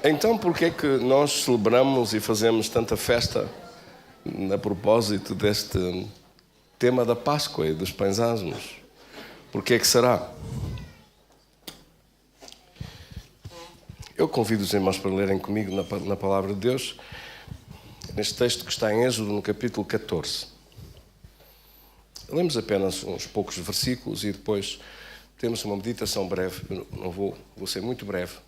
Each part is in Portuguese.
Então, por que é que nós celebramos e fazemos tanta festa a propósito deste tema da Páscoa e dos pães asmos? Por que é que será? Eu convido os irmãos para lerem comigo na Palavra de Deus, neste texto que está em Êxodo, no capítulo 14. Lemos apenas uns poucos versículos e depois temos uma meditação breve. Eu não vou ser muito breve.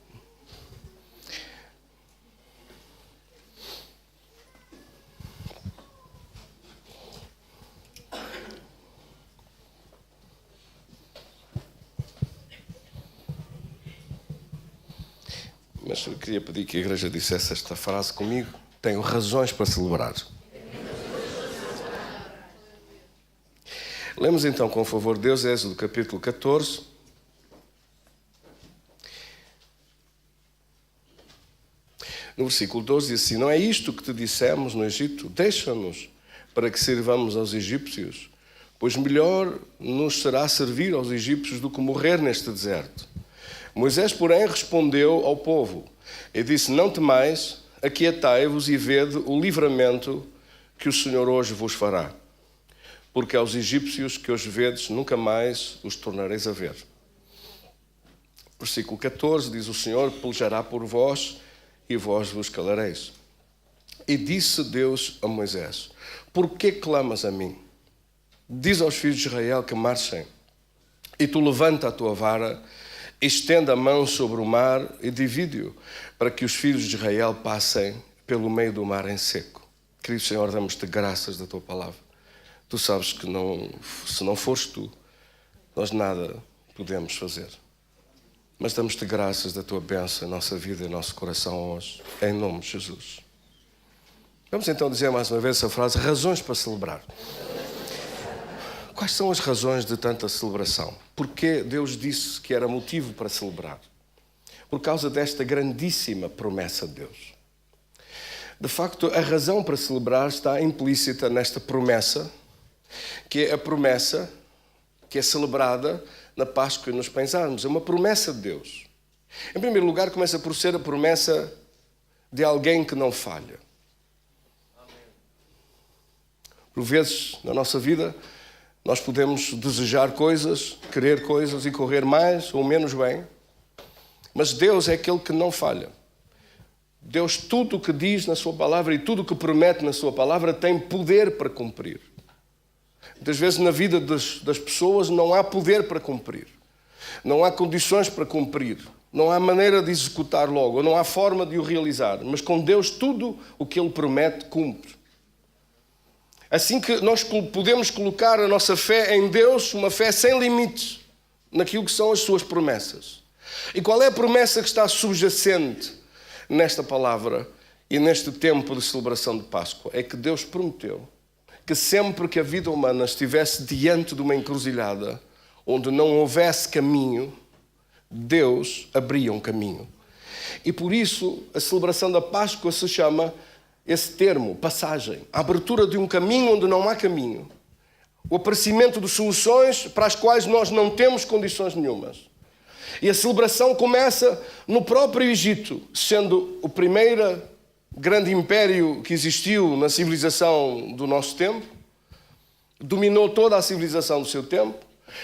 Mas eu queria pedir que a igreja dissesse esta frase comigo. Tenho razões para celebrar. Lemos então, com o favor de Deus, Êxodo capítulo 14. No versículo 12 diz assim: não é isto que te dissemos no Egito? Deixa-nos para que sirvamos aos egípcios, pois melhor nos será servir aos egípcios do que morrer neste deserto. Moisés, porém, respondeu ao povo e disse: não temais, aquietai-vos e vede o livramento que o Senhor hoje vos fará. Porque aos egípcios que hoje vedes, nunca mais os tornareis a ver. Versículo 14 diz: o Senhor pelejará por vós e vós vos calareis. E disse Deus a Moisés: por que clamas a mim? Diz aos filhos de Israel que marchem. E tu levanta a tua vara, estende a mão sobre o mar e divide-o, para que os filhos de Israel passem pelo meio do mar em seco. Querido Senhor, damos-te graças da tua palavra. Tu sabes que se não fores tu, nós nada podemos fazer. Mas damos-te graças da tua bênção, a nossa vida e o nosso coração hoje, em nome de Jesus. Vamos então dizer mais uma vez essa frase: razões para celebrar. Quais são as razões de tanta celebração? Porque Deus disse que era motivo para celebrar? Por causa desta grandíssima promessa de Deus. De facto, a razão para celebrar está implícita nesta promessa, que é a promessa que é celebrada na Páscoa e nos pães asmos. É uma promessa de Deus. Em primeiro lugar, começa por ser a promessa de alguém que não falha. Por vezes, na nossa vida, nós podemos desejar coisas, querer coisas e correr mais ou menos bem, mas Deus é aquele que não falha. Deus, tudo o que diz na sua palavra e tudo o que promete na sua palavra tem poder para cumprir. Muitas vezes na vida das pessoas não há poder para cumprir, não há condições para cumprir, não há maneira de executar logo, ou não há forma de o realizar, mas com Deus tudo o que Ele promete cumpre. Assim que nós podemos colocar a nossa fé em Deus, uma fé sem limites, naquilo que são as suas promessas. E qual é a promessa que está subjacente nesta palavra e neste tempo de celebração de Páscoa? É que Deus prometeu que sempre que a vida humana estivesse diante de uma encruzilhada, onde não houvesse caminho, Deus abria um caminho. E por isso a celebração da Páscoa se chama esse termo, passagem, a abertura de um caminho onde não há caminho, o aparecimento de soluções para as quais nós não temos condições nenhumas. E a celebração começa no próprio Egito, sendo o primeiro grande império que existiu na civilização do nosso tempo, dominou toda a civilização do seu tempo,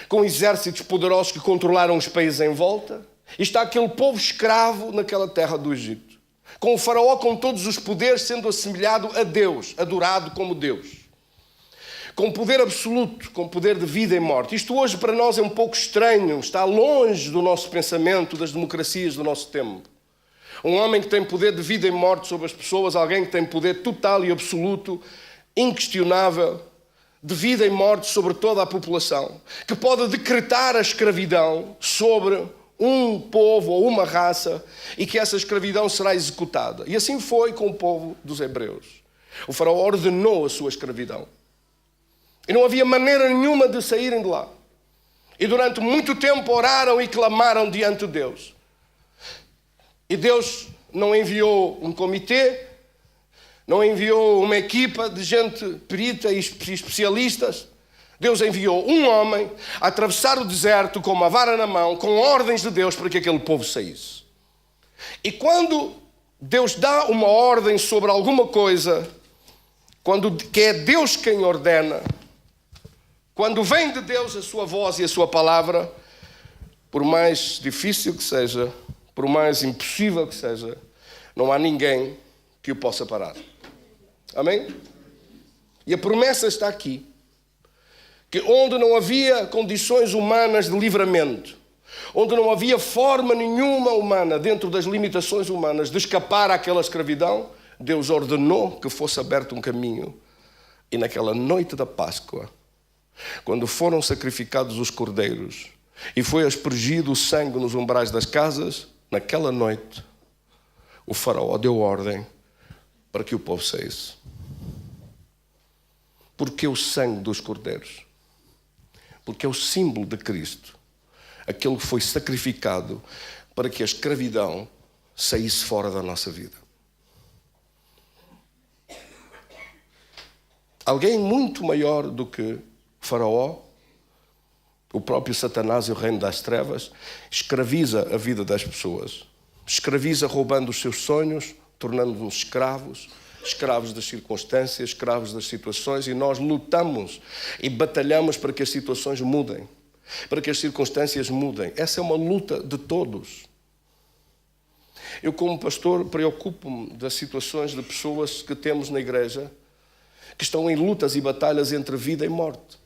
com exércitos poderosos que controlaram os países em volta, e está aquele povo escravo naquela terra do Egito, com o faraó com todos os poderes sendo assemelhado a Deus, adorado como Deus, com poder absoluto, com poder de vida e morte. Isto hoje para nós é um pouco estranho, está longe do nosso pensamento, das democracias do nosso tempo. Um homem que tem poder de vida e morte sobre as pessoas, alguém que tem poder total e absoluto, inquestionável, de vida e morte sobre toda a população, que pode decretar a escravidão sobre um povo ou uma raça e que essa escravidão será executada. E assim foi com o povo dos hebreus. O faraó ordenou a sua escravidão. E não havia maneira nenhuma de saírem de lá. E durante muito tempo oraram e clamaram diante de Deus. E Deus não enviou um comitê, não enviou uma equipa de gente perita e especialistas. Deus enviou um homem a atravessar o deserto com uma vara na mão, com ordens de Deus para que aquele povo saísse. E quando Deus dá uma ordem sobre alguma coisa, que é Deus quem ordena, quando vem de Deus a sua voz e a sua palavra, por mais difícil que seja, por mais impossível que seja, não há ninguém que o possa parar. Amém? E a promessa está aqui, que onde não havia condições humanas de livramento, onde não havia forma nenhuma humana, dentro das limitações humanas, de escapar àquela escravidão, Deus ordenou que fosse aberto um caminho. E naquela noite da Páscoa, quando foram sacrificados os cordeiros e foi aspergido o sangue nos umbrais das casas, naquela noite, o faraó deu ordem para que o povo saísse. Porque o sangue dos cordeiros? Porque é o símbolo de Cristo, aquele que foi sacrificado para que a escravidão saísse fora da nossa vida. Alguém muito maior do que Faraó, o próprio Satanás e o reino das trevas, escraviza a vida das pessoas. Escraviza roubando os seus sonhos, tornando-nos escravos, escravos das circunstâncias, escravos das situações, e nós lutamos e batalhamos para que as situações mudem, para que as circunstâncias mudem. Essa é uma luta de todos. Eu, como pastor, preocupo-me das situações de pessoas que temos na igreja que estão em lutas e batalhas entre vida e morte.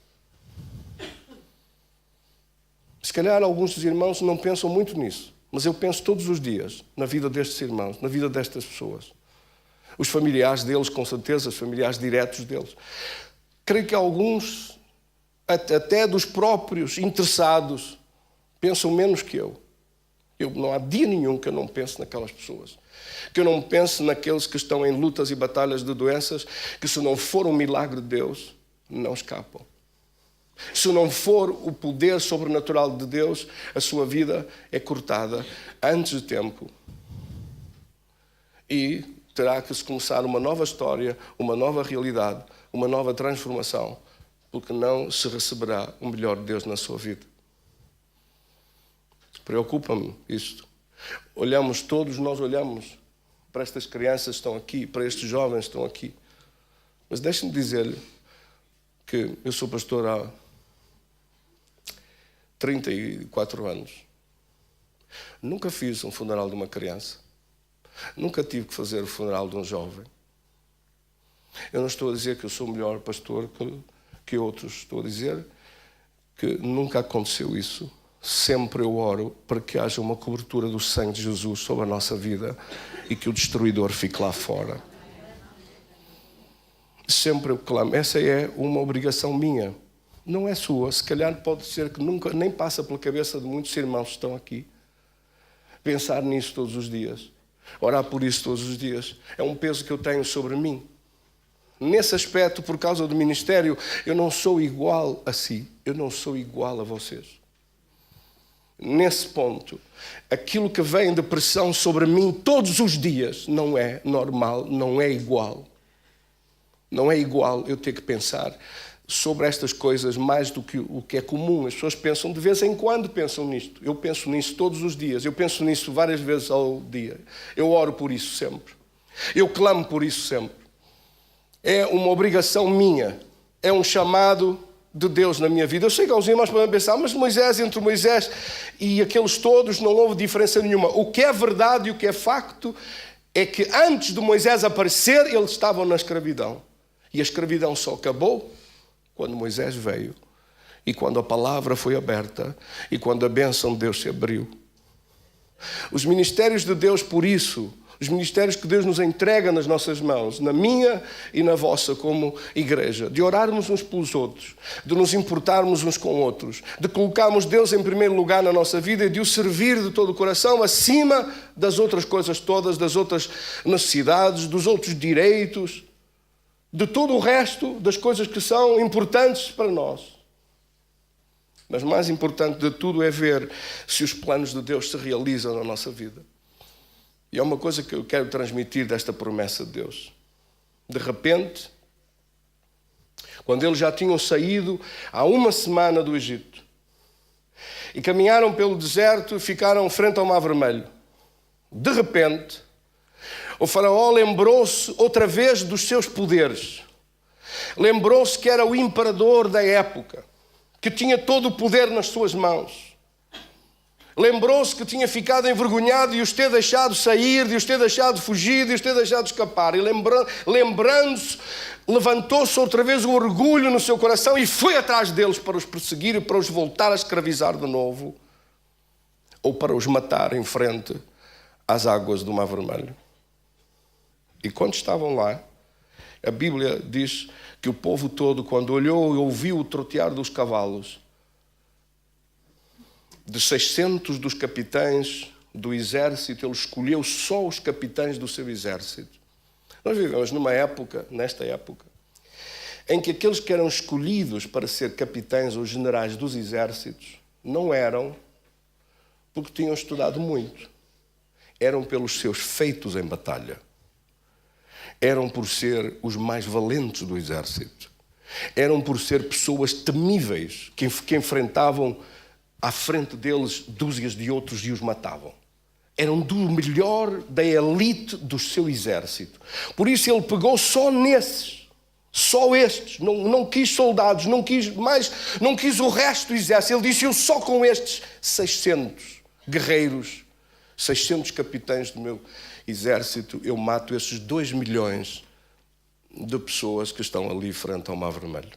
Se calhar alguns dos irmãos não pensam muito nisso, mas eu penso todos os dias na vida destes irmãos, na vida destas pessoas. Os familiares deles, com certeza, os familiares diretos deles. Creio que alguns, até dos próprios interessados, pensam menos que eu. Não há dia nenhum que eu não pense naquelas pessoas. Que eu não pense naqueles que estão em lutas e batalhas de doenças, que se não for um milagre de Deus, não escapam. Se não for o poder sobrenatural de Deus, a sua vida é cortada antes de tempo. E terá que se começar uma nova história, uma nova realidade, uma nova transformação, porque não se receberá o melhor de Deus na sua vida. Preocupa-me isto. Nós olhamos para estas crianças que estão aqui, para estes jovens que estão aqui. Mas deixe-me dizer-lhe que eu sou pastor há 34 anos. Nunca fiz um funeral de uma criança. Nunca tive que fazer o funeral de um jovem. Eu não estou a dizer que eu sou melhor pastor que outros. Estou a dizer que nunca aconteceu isso. Sempre eu oro para que haja uma cobertura do sangue de Jesus sobre a nossa vida e que o destruidor fique lá fora. Sempre eu clamo. Essa é uma obrigação minha. Não é sua. Se calhar pode ser que nunca nem passa pela cabeça de muitos irmãos que estão aqui. Pensar nisso todos os dias. Orar por isso todos os dias. É um peso que eu tenho sobre mim. Nesse aspecto, por causa do ministério, eu não sou igual a si. Eu não sou igual a vocês. Nesse ponto, aquilo que vem de pressão sobre mim todos os dias não é normal, não é igual. Não é igual eu ter que pensar sobre estas coisas mais do que o que é comum. As pessoas pensam, de vez em quando pensam nisto. Eu penso nisso todos os dias. Eu penso nisso várias vezes ao dia. Eu oro por isso sempre. Eu clamo por isso sempre. É uma obrigação minha. É um chamado de Deus na minha vida. Eu sei que aos irmãos podem pensar, mas entre Moisés e aqueles todos não houve diferença nenhuma. O que é verdade e o que é facto é que antes de Moisés aparecer, eles estavam na escravidão. E a escravidão só acabou quando Moisés veio e quando a palavra foi aberta e quando a bênção de Deus se abriu. Os ministérios de Deus, por isso, os ministérios que Deus nos entrega nas nossas mãos, na minha e na vossa como igreja, de orarmos uns pelos outros, de nos importarmos uns com outros, de colocarmos Deus em primeiro lugar na nossa vida e de o servir de todo o coração acima das outras coisas todas, das outras necessidades, dos outros direitos, de todo o resto das coisas que são importantes para nós. Mas mais importante de tudo é ver se os planos de Deus se realizam na nossa vida. E é uma coisa que eu quero transmitir desta promessa de Deus. De repente, quando eles já tinham saído há uma semana do Egito e caminharam pelo deserto e ficaram frente ao Mar Vermelho, de repente, O faraó lembrou-se outra vez dos seus poderes. Lembrou-se que era o imperador da época, que tinha todo o poder nas suas mãos. Lembrou-se que tinha ficado envergonhado de os ter deixado sair, de os ter deixado fugir, de os ter deixado escapar. E lembrando-se, levantou-se outra vez o orgulho no seu coração e foi atrás deles para os perseguir e para os voltar a escravizar de novo, ou para os matar em frente às águas do Mar Vermelho. E quando estavam lá, a Bíblia diz que o povo todo, quando olhou e ouviu o trotear dos cavalos, de 600 dos capitães do exército, ele escolheu só os capitães do seu exército. Nós vivemos numa época, nesta época, em que aqueles que eram escolhidos para ser capitães ou generais dos exércitos não eram porque tinham estudado muito. Eram pelos seus feitos em batalha. Eram por ser os mais valentes do exército. Eram por ser pessoas temíveis que enfrentavam à frente deles dúzias de outros e os matavam. Eram do melhor da elite do seu exército. Por isso ele pegou só nesses, só estes. Não quis soldados, não quis o resto do exército. Ele disse: eu só com estes 600 guerreiros, 600 capitães do meu exército, eu mato esses 2 milhões de pessoas que estão ali frente ao Mar Vermelho.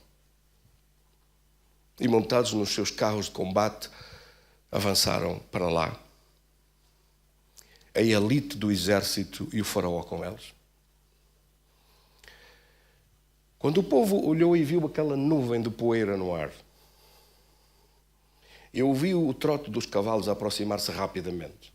E montados nos seus carros de combate, avançaram para lá. A elite do exército e o faraó com eles. Quando o povo olhou e viu aquela nuvem de poeira no ar, e ouviu o trote dos cavalos aproximar-se rapidamente.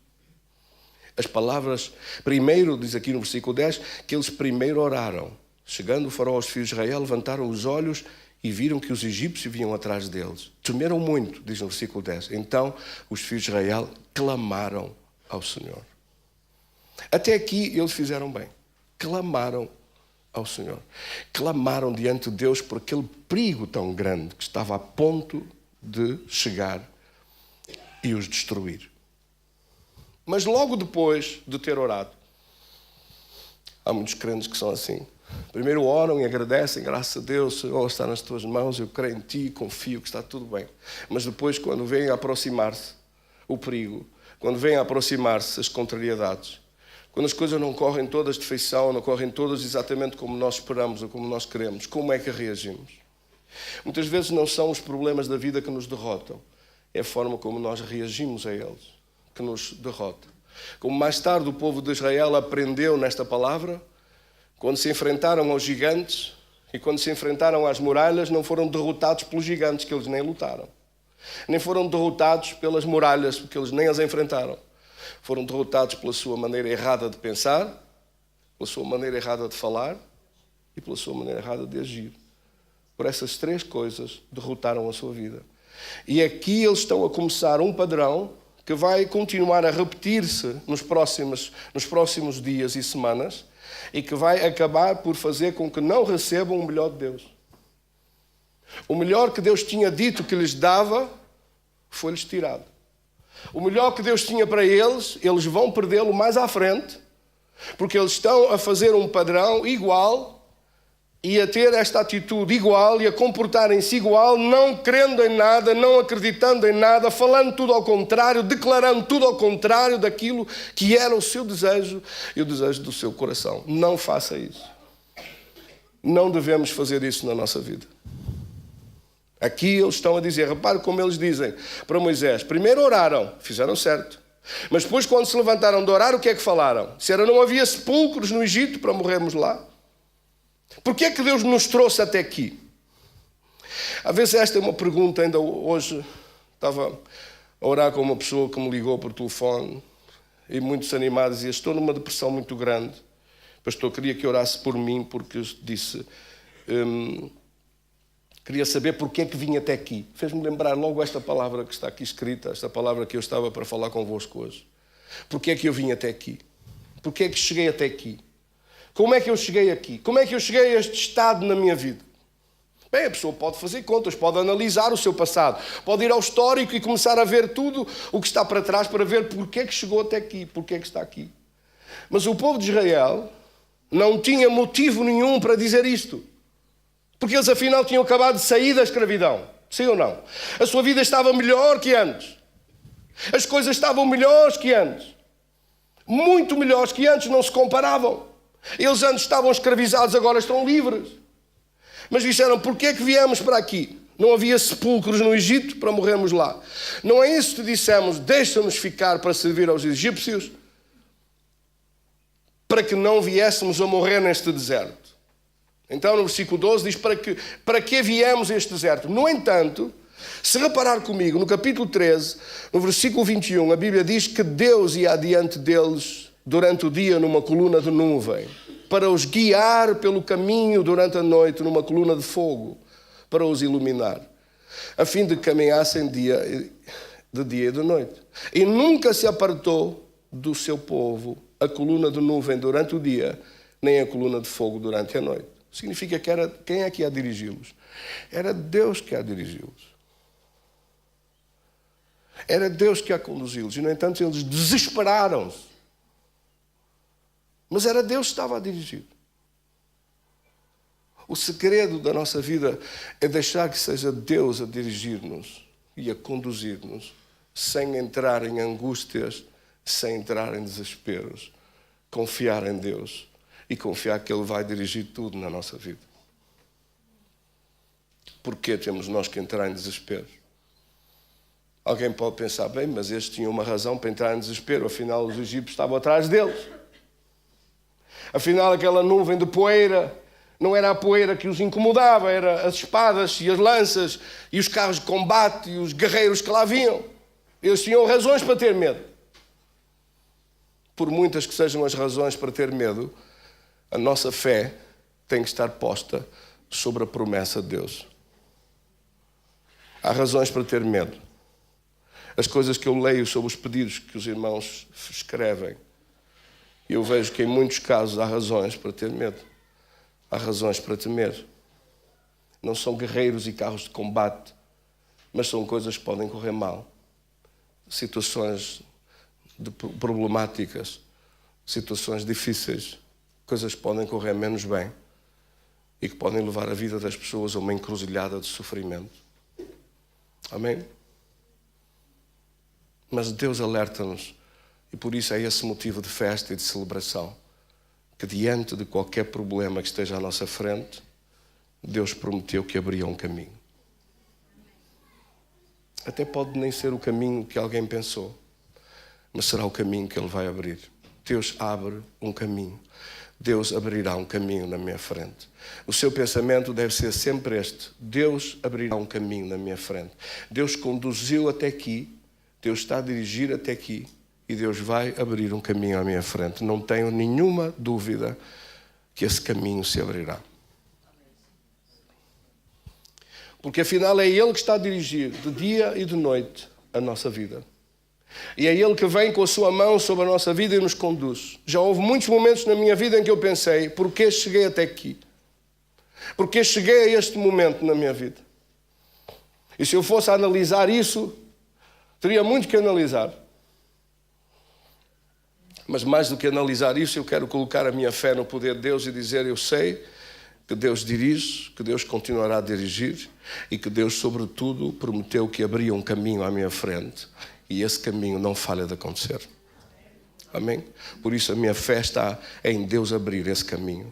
As palavras, primeiro, diz aqui no versículo 10, que eles primeiro oraram. Chegando o faraó aos filhos de Israel, levantaram os olhos e viram que os egípcios vinham atrás deles. Temeram muito, diz no versículo 10. Então os filhos de Israel clamaram ao Senhor. Até aqui eles fizeram bem. Clamaram ao Senhor. Clamaram diante de Deus por aquele perigo tão grande que estava a ponto de chegar e os destruir. Mas logo depois de ter orado, há muitos crentes que são assim. Primeiro oram e agradecem, graças a Deus, Senhor, está nas tuas mãos, eu creio em ti, confio que está tudo bem. Mas depois, quando vem a aproximar-se o perigo, quando vem a aproximar-se as contrariedades, quando as coisas não correm todas de feição, não correm todas exatamente como nós esperamos ou como nós queremos, como é que reagimos? Muitas vezes não são os problemas da vida que nos derrotam, é a forma como nós reagimos a eles que nos derrota. Como mais tarde o povo de Israel aprendeu nesta palavra, quando se enfrentaram aos gigantes e quando se enfrentaram às muralhas, não foram derrotados pelos gigantes, que eles nem lutaram. Nem foram derrotados pelas muralhas, porque eles nem as enfrentaram. Foram derrotados pela sua maneira errada de pensar, pela sua maneira errada de falar e pela sua maneira errada de agir. Por essas 3 coisas, derrotaram a sua vida. E aqui eles estão a começar um padrão que vai continuar a repetir-se nos próximos dias e semanas e que vai acabar por fazer com que não recebam o melhor de Deus. O melhor que Deus tinha dito que lhes dava, foi-lhes tirado. O melhor que Deus tinha para eles, eles vão perdê-lo mais à frente, porque eles estão a fazer um padrão igual e a ter esta atitude igual e a comportarem-se igual, não crendo em nada, não acreditando em nada, falando tudo ao contrário, declarando tudo ao contrário daquilo que era o seu desejo e o desejo do seu coração. Não faça isso. Não devemos fazer isso na nossa vida. Aqui eles estão a dizer, repare como eles dizem para Moisés, primeiro oraram, fizeram certo. Mas depois quando se levantaram de orar, o que é que falaram? Disseram, não havia sepulcros no Egito para morrermos lá? Porquê é que Deus nos trouxe até aqui? Às vezes esta é uma pergunta, ainda hoje estava a orar com uma pessoa que me ligou por telefone e muito desanimada, dizia, estou numa depressão muito grande. O pastor queria que orasse por mim porque disse, queria saber porque é que vim até aqui. Fez-me lembrar logo esta palavra que está aqui escrita, esta palavra que eu estava para falar convosco hoje. Porque é que eu vim até aqui? Porque é que cheguei até aqui? Como é que eu cheguei aqui? Como é que eu cheguei a este estado na minha vida? Bem, a pessoa pode fazer contas, pode analisar o seu passado, pode ir ao histórico e começar a ver tudo o que está para trás para ver porque é que chegou até aqui, porque é que está aqui. Mas o povo de Israel não tinha motivo nenhum para dizer isto. Porque eles afinal tinham acabado de sair da escravidão. Sim ou não? A sua vida estava melhor que antes. As coisas estavam melhores que antes. Muito melhores que antes, não se comparavam. Eles antes estavam escravizados, agora estão livres. Mas disseram, porquê é que viemos para aqui? Não havia sepulcros no Egito para morrermos lá. Não é isso que dissemos, deixa-nos ficar para servir aos egípcios, para que não viéssemos a morrer neste deserto. Então no versículo 12 diz, para que viemos a este deserto? No entanto, se reparar comigo, no capítulo 13, no versículo 21, a Bíblia diz que Deus ia adiante deles durante o dia numa coluna de nuvem, para os guiar pelo caminho durante a noite numa coluna de fogo, para os iluminar, a fim de que caminhassem de dia e de noite. E nunca se apartou do seu povo a coluna de nuvem durante o dia, nem a coluna de fogo durante a noite. Significa que era quem é que ia dirigi-los? Era Deus que ia dirigi-los. Era Deus que ia conduzi-los. E, no entanto, eles desesperaram-se. Mas era Deus que estava a dirigir. O segredo da nossa vida é deixar que seja Deus a dirigir-nos e a conduzir-nos, sem entrar em angústias, sem entrar em desesperos. Confiar em Deus e confiar que Ele vai dirigir tudo na nossa vida. Porquê temos nós que entrar em desespero? Alguém pode pensar, bem, mas estes tinham uma razão para entrar em desespero, afinal os egípcios estavam atrás deles. Afinal aquela nuvem de poeira não era a poeira que os incomodava, era as espadas e as lanças e os carros de combate e os guerreiros que lá vinham. Eles tinham razões para ter medo. Por muitas que sejam as razões para ter medo, a nossa fé tem que estar posta sobre a promessa de Deus. Há razões para ter medo. As coisas que eu leio sobre os pedidos que os irmãos escrevem, eu vejo que em muitos casos há razões para ter medo. Há razões para temer. Não são guerreiros e carros de combate, mas são coisas que podem correr mal. Situações problemáticas, situações difíceis, coisas que podem correr menos bem e que podem levar a vida das pessoas a uma encruzilhada de sofrimento. Amém? Mas Deus alerta-nos e por isso é esse motivo de festa e de celebração, que diante de qualquer problema que esteja à nossa frente, Deus prometeu que abriria um caminho. Até pode nem ser o caminho que alguém pensou, mas será o caminho que Ele vai abrir. Deus abre um caminho. Deus abrirá um caminho na minha frente. O seu pensamento deve ser sempre este: Deus abrirá um caminho na minha frente. Deus conduziu até aqui, Deus está a dirigir até aqui e Deus vai abrir um caminho à minha frente. Não tenho nenhuma dúvida que esse caminho se abrirá. Porque afinal é Ele que está a dirigir de dia e de noite a nossa vida. E é Ele que vem com a sua mão sobre a nossa vida e nos conduz. Já houve muitos momentos na minha vida em que eu pensei, porquê cheguei até aqui? Porquê cheguei a este momento na minha vida? E se eu fosse analisar isso, teria muito que analisar. Mas mais do que analisar isso, eu quero colocar a minha fé no poder de Deus e dizer, eu sei que Deus dirige, que Deus continuará a dirigir e que Deus, sobretudo, prometeu que abria um caminho à minha frente e esse caminho não falha de acontecer. Amém? Por isso a minha fé está em Deus abrir esse caminho.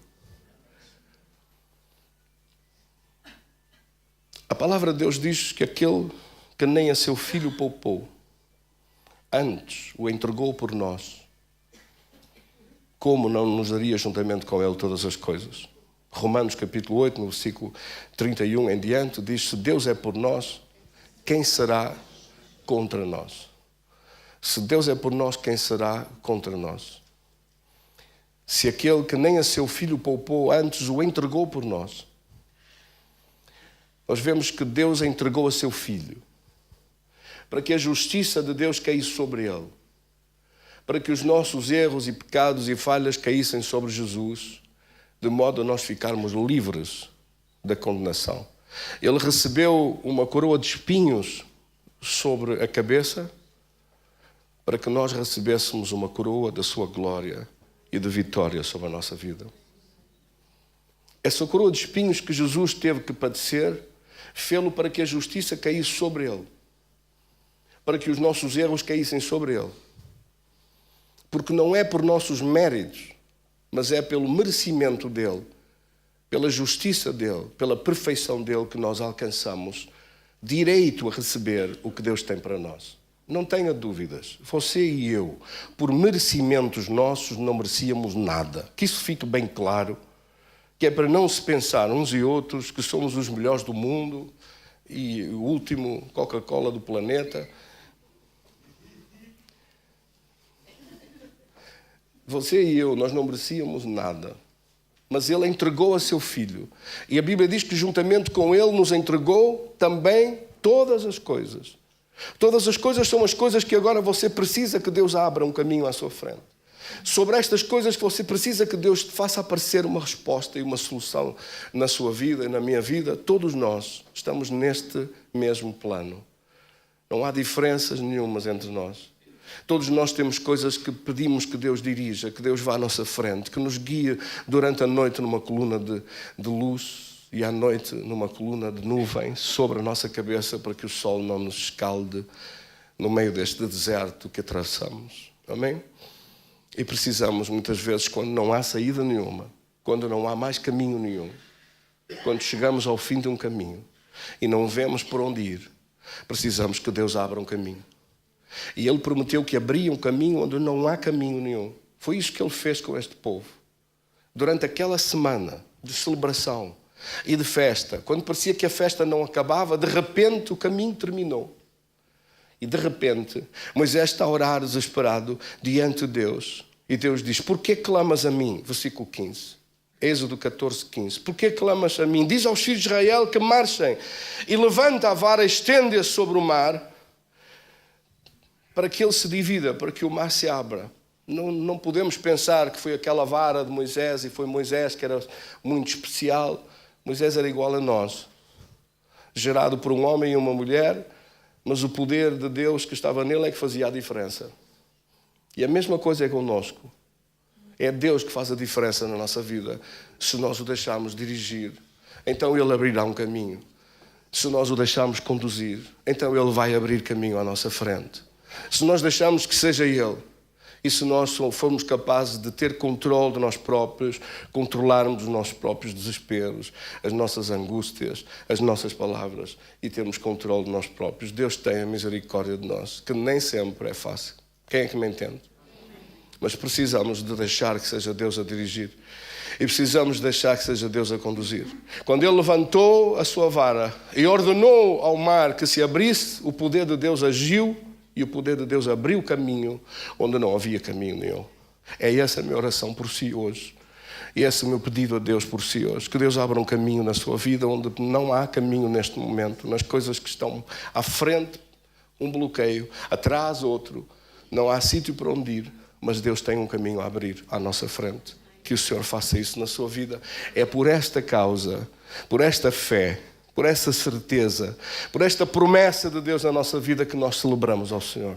A palavra de Deus diz que aquele que nem a seu filho poupou, antes o entregou por nós, como não nos daria juntamente com Ele todas as coisas? Romanos capítulo 8, no versículo 31 em diante, diz: se Deus é por nós, quem será contra nós? Se Deus é por nós, quem será contra nós? Se aquele que nem a seu filho poupou, antes o entregou por nós. Nós vemos que Deus entregou a seu filho, para que a justiça de Deus caísse sobre ele, para que os nossos erros e pecados e falhas caíssem sobre Jesus, de modo a nós ficarmos livres da condenação. Ele recebeu uma coroa de espinhos sobre a cabeça, para que nós recebêssemos uma coroa da sua glória e de vitória sobre a nossa vida. Essa coroa de espinhos que Jesus teve que padecer, fê-lo para que a justiça caísse sobre ele, para que os nossos erros caíssem sobre ele. Porque não é por nossos méritos, mas é pelo merecimento dele, pela justiça dele, pela perfeição dele que nós alcançamos direito a receber o que Deus tem para nós. Não tenha dúvidas, você e eu, por merecimentos nossos, não merecíamos nada. Que isso fique bem claro, que é para não se pensar uns e outros que somos os melhores do mundo e o último Coca-Cola do planeta. Você e eu, nós não merecíamos nada, mas Ele entregou a seu Filho. E a Bíblia diz que juntamente com Ele nos entregou também todas as coisas. Todas as coisas são as coisas que agora você precisa que Deus abra um caminho à sua frente. Sobre estas coisas que você precisa que Deus faça aparecer uma resposta e uma solução na sua vida e na minha vida, todos nós estamos neste mesmo plano. Não há diferenças nenhumas entre nós. Todos nós temos coisas que pedimos que Deus dirija, que Deus vá à nossa frente, que nos guie durante a noite numa coluna de luz e à noite numa coluna de nuvem sobre a nossa cabeça para que o sol não nos escalde no meio deste deserto que atravessamos. Amém? E precisamos muitas vezes, quando não há saída nenhuma, quando não há mais caminho nenhum, quando chegamos ao fim de um caminho e não vemos por onde ir, precisamos que Deus abra um caminho. E Ele prometeu que abria um caminho onde não há caminho nenhum. Foi isso que Ele fez com este povo. Durante aquela semana de celebração e de festa, quando parecia que a festa não acabava, de repente o caminho terminou. E de repente Moisés está a orar desesperado diante de Deus. E Deus diz: porquê clamas a mim? Versículo 15. Êxodo 14, 15. Porquê clamas a mim? Diz aos filhos de Israel que marchem. E levanta a vara e estende-a sobre o mar, para que ele se divida, para que o mar se abra. Não podemos pensar que foi aquela vara de Moisés e foi Moisés que era muito especial. Moisés era igual a nós, gerado por um homem e uma mulher, mas o poder de Deus que estava nele é que fazia a diferença. E a mesma coisa é connosco. É Deus que faz a diferença na nossa vida, se nós o deixarmos dirigir. Então Ele abrirá um caminho. Se nós o deixarmos conduzir, então Ele vai abrir caminho à nossa frente. Se nós deixarmos que seja Ele, e se nós formos capazes de ter controle de nós próprios, controlarmos os nossos próprios desesperos, as nossas angústias, as nossas palavras, e termos controle de nós próprios, Deus tem a misericórdia de nós, que nem sempre é fácil. Quem é que me entende? Mas precisamos de deixar que seja Deus a dirigir. E precisamos deixar que seja Deus a conduzir. Quando Ele levantou a sua vara e ordenou ao mar que se abrisse, o poder de Deus agiu e o poder de Deus abriu caminho onde não havia caminho nenhum. É essa a minha oração por si hoje. E esse é o meu pedido a Deus por si hoje. Que Deus abra um caminho na sua vida onde não há caminho neste momento. Nas coisas que estão à frente, um bloqueio, atrás outro. Não há sítio para onde ir, mas Deus tem um caminho a abrir à nossa frente. Que o Senhor faça isso na sua vida. É por esta causa, por esta fé, por essa certeza, por esta promessa de Deus na nossa vida que nós celebramos ao Senhor.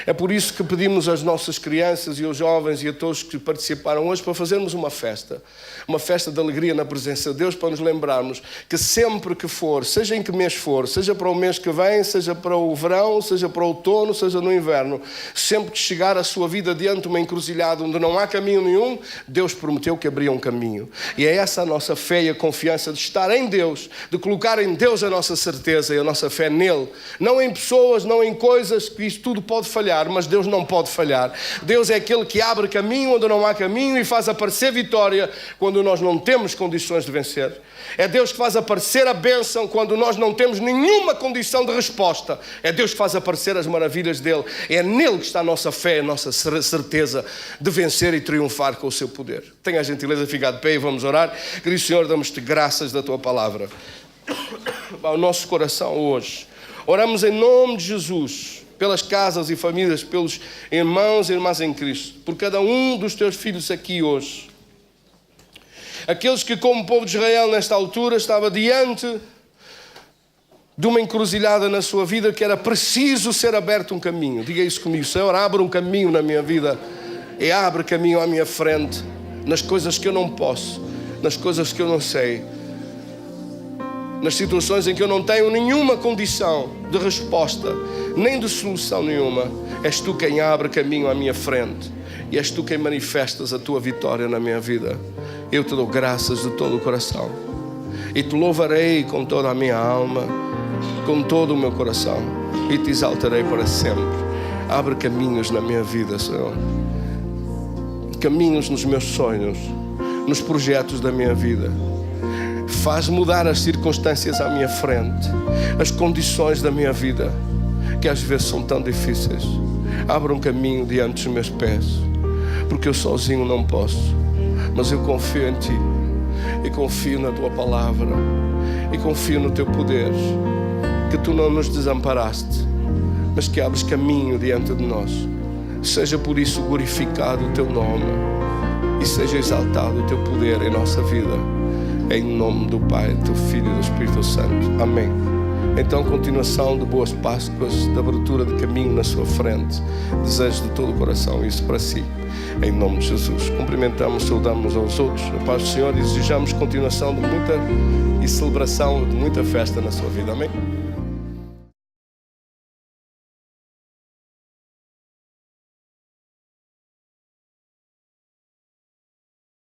É por isso que pedimos às nossas crianças e aos jovens e a todos que participaram hoje para fazermos uma festa de alegria na presença de Deus, para nos lembrarmos que sempre que for, seja em que mês for, seja para o mês que vem, seja para o verão, seja para o outono, seja no inverno, sempre que chegar a sua vida diante de uma encruzilhada onde não há caminho nenhum, Deus prometeu que abria um caminho. E é essa a nossa fé e a confiança de estar em Deus, de colocar em Deus a nossa certeza e a nossa fé nele, não em pessoas, não em coisas, que isto tudo pode falhar, mas Deus não pode falhar. Deus é aquele que abre caminho onde não há caminho e faz aparecer vitória quando nós não temos condições de vencer. É Deus que faz aparecer a bênção quando nós não temos nenhuma condição de resposta. É Deus que faz aparecer as maravilhas dele. É nele que está a nossa fé, a nossa certeza de vencer e triunfar com o seu poder. Tenha a gentileza de ficar de pé e vamos orar. Querido Senhor, damos-te graças da tua palavra. Ao nosso coração hoje, oramos em nome de Jesus, pelas casas e famílias, pelos irmãos e irmãs em Cristo, por cada um dos teus filhos aqui hoje. Aqueles que, como povo de Israel, nesta altura, estava diante de uma encruzilhada na sua vida que era preciso ser aberto um caminho. Diga isso comigo: Senhor, abre um caminho na minha vida. E abre caminho à minha frente nas coisas que eu não posso, nas coisas que eu não sei, nas situações em que eu não tenho nenhuma condição de resposta, nem de solução nenhuma. És tu quem abre caminho à minha frente e és tu quem manifestas a tua vitória na minha vida. Eu te dou graças de todo o coração e te louvarei com toda a minha alma, com todo o meu coração, e te exaltarei para sempre. Abre caminhos na minha vida, Senhor, caminhos nos meus sonhos, nos projetos da minha vida. Faz mudar as circunstâncias à minha frente, as condições da minha vida, que às vezes são tão difíceis. Abre um caminho diante dos meus pés, porque eu sozinho não posso, mas eu confio em Ti, e confio na Tua palavra, e confio no Teu poder, que Tu não nos desamparaste, mas que abres caminho diante de nós. Seja por isso glorificado o Teu nome e seja exaltado o Teu poder em nossa vida, em nome do Pai, do Filho e do Espírito Santo. Amém. Então, continuação de boas Páscoas, de abertura de caminho na sua frente. Desejo de todo o coração isso para si, em nome de Jesus. Cumprimentamos, saudamos aos outros, a paz do Senhor, e desejamos continuação de muita e celebração de muita festa na sua vida. Amém.